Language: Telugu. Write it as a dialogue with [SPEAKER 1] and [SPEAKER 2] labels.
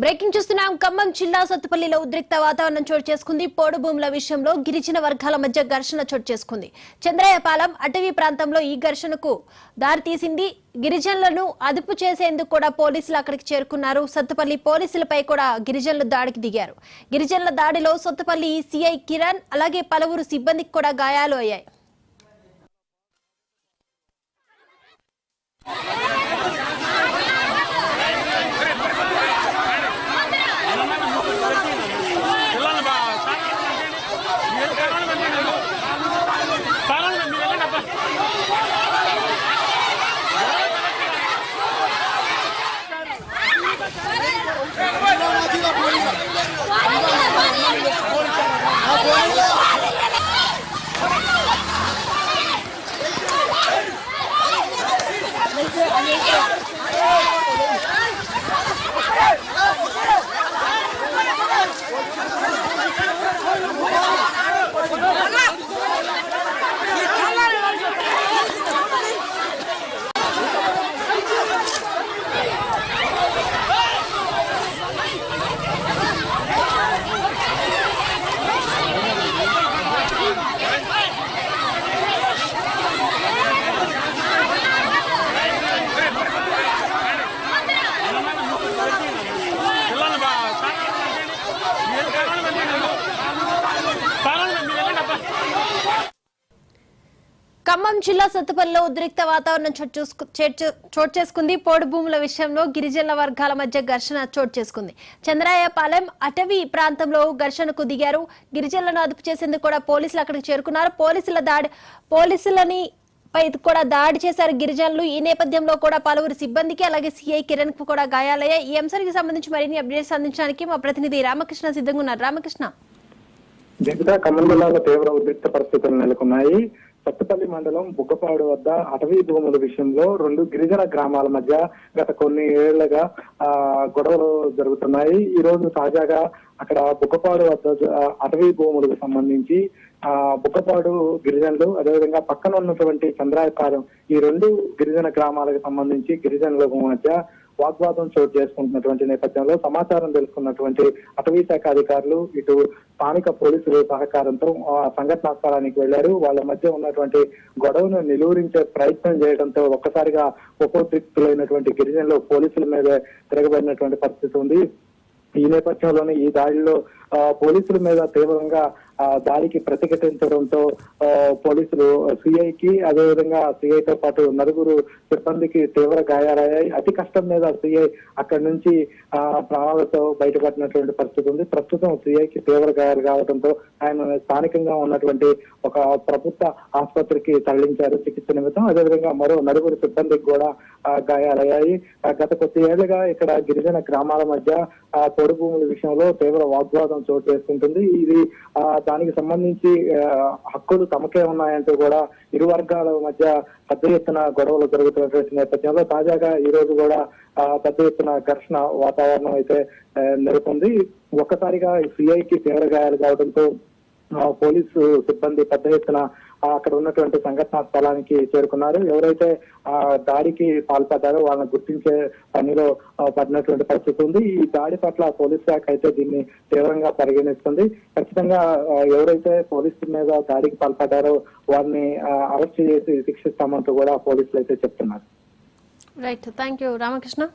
[SPEAKER 1] బ్రేకింగ్ చూస్తున్నాం. ఖమ్మం జిల్లా సత్తుపల్లిలో ఉద్రిక్త వాతావరణం చోటు చేసుకుంది. పోడు భూముల విషయంలో గిరిజన వర్గాల మధ్య ఘర్షణ చోటు చేసుకుంది. చంద్రయ్యపాలెం అటవీ ప్రాంతంలో ఈ ఘర్షణకు దారితీసింది. గిరిజనులను అదుపు చేసేందుకు కూడా పోలీసులు అక్కడికి చేరుకున్నారు. సత్తుపల్లి పోలీసులపై కూడా గిరిజనులు దాడికి దిగారు. గిరిజనుల దాడిలో సత్తుపల్లి సిఐ కిరణ్ అలాగే పలువురు సిబ్బందికి కూడా గాయాలు అయ్యాయి. ఖమ్మం జిల్లా సత్తుపల్లిలో ఉద్రిక్త వాతావరణం చోటు చేసుకుంది. పోడు భూముల విషయంలో గిరిజనుల వర్గాల మధ్య ఘర్షణ చోటు చేసుకుంది. చంద్రయ్యపాలెం అటవీ ప్రాంతంలో ఘర్షణకు దిగారు. గిరిజనులను అదుపు చేసేందుకు కూడా పోలీసులు అక్కడికి చేరుకున్నారు. పోలీసులని పై కూడా దాడి చేశారు గిరిజనులు. ఈ నేపథ్యంలో కూడా పలువురు సిబ్బందికి అలాగే సిఐ కిరణ్ కు కూడా గాయాలయ్యాయి. ఈ అంశానికి సంబంధించి మరిన్ని అప్డేట్స్ అందించడానికి మా ప్రతినిధి రామకృష్ణ సిద్ధంగా ఉన్నారు. రామకృష్ణ,
[SPEAKER 2] ఖమ్మం జిల్లాలో తీవ్ర ఉద్రిక్త పరిస్థితులు నెలకొన్నాయి. సత్తుపల్లి మండలం బుగ్గపాడు వద్ద అటవీ భూముల విషయంలో రెండు గిరిజన గ్రామాల మధ్య గత కొన్ని ఏళ్లుగా గొడవలు జరుగుతున్నాయి. ఈ రోజు తాజాగా అక్కడ బుగ్గపాడు వద్ద అటవీ భూములకు సంబంధించి బుగ్గపాడు గిరిజనులు, అదేవిధంగా పక్కన ఉన్నటువంటి చంద్రాయపాలెం, ఈ రెండు గిరిజన గ్రామాలకు సంబంధించి గిరిజనుల మధ్య వాగ్వాదం చోటు చేసుకుంటున్నటువంటి నేపథ్యంలో సమాచారం తెలుసుకున్నటువంటి అటవీ శాఖ అధికారులు ఇటు స్థానిక పోలీసుల సహకారంతో సంఘటనా స్థలానికి వెళ్లారు. వాళ్ళ మధ్య ఉన్నటువంటి గొడవను నిలువరించే ప్రయత్నం చేయడంతో ఒక్కసారిగా ఉపోద్రిక్తులైనటువంటి గిరిజనులు పోలీసుల మీద తిరగబడినటువంటి పరిస్థితి ఉంది. ఈ నేపథ్యంలోనే ఈ దాడిలో పోలీసుల మీద తీవ్రంగా దాడికి ప్రతిఘటించడంతో పోలీసులు సిఐకి, అదేవిధంగా సిఐతో పాటు నలుగురు సిబ్బందికి తీవ్ర గాయాలయ్యాయి. అతి కష్టం మీద సిఐ అక్కడి నుంచి ప్రాణాలతో బయటపడినటువంటి పరిస్థితి ఉంది. ప్రస్తుతం సిఐకి తీవ్ర గాయాలు కావడంతో ఆయన స్థానికంగా ఉన్నటువంటి ఒక ప్రభుత్వ ఆసుపత్రికి తరలించారు చికిత్స నిమిత్తం. అదేవిధంగా మరో నలుగురు సిబ్బందికి కూడా గాయాలయ్యాయి. గత కొద్ది ఏళ్లుగా ఇక్కడ గిరిజన గ్రామాల మధ్య పొడి భూముల విషయంలో తీవ్ర వాగ్వాదం చోటు చేసుకుంటుంది. ఇది దానికి సంబంధించి హక్కులు తమకే ఉన్నాయంటూ కూడా ఇరు వర్గాల మధ్య పెద్ద ఎత్తున గొడవలు జరుగుతున్నటువంటి నేపథ్యంలో తాజాగా ఈ రోజు కూడా పెద్ద ఎత్తున ఘర్షణ వాతావరణం అయితే నెలకొంది. ఒక్కసారిగా సిఐకి తీవ్ర గాయాలు కావడంతో పోలీసు సిబ్బంది పెద్ద ఎత్తున అక్కడ ఉన్నటువంటి సంఘటనా స్థలానికి చేరుకున్నారు. ఎవరైతే దాడికి పాల్పడ్డారో వాళ్ళని గుర్తించే పనిలో పడినటువంటి పరిస్థితి ఉంది. ఈ దాడి పట్ల పోలీస్ శాఖ అయితే దీన్ని తీవ్రంగా పరిగణిస్తుంది. ఖచ్చితంగా ఎవరైతే పోలీసుల మీద దాడికి పాల్పడ్డారో వారిని అరెస్ట్ చేసి శిక్షిస్తామంటూ కూడా పోలీసులు అయితే చెప్తున్నారు.
[SPEAKER 1] Right, thank you Ramakrishna.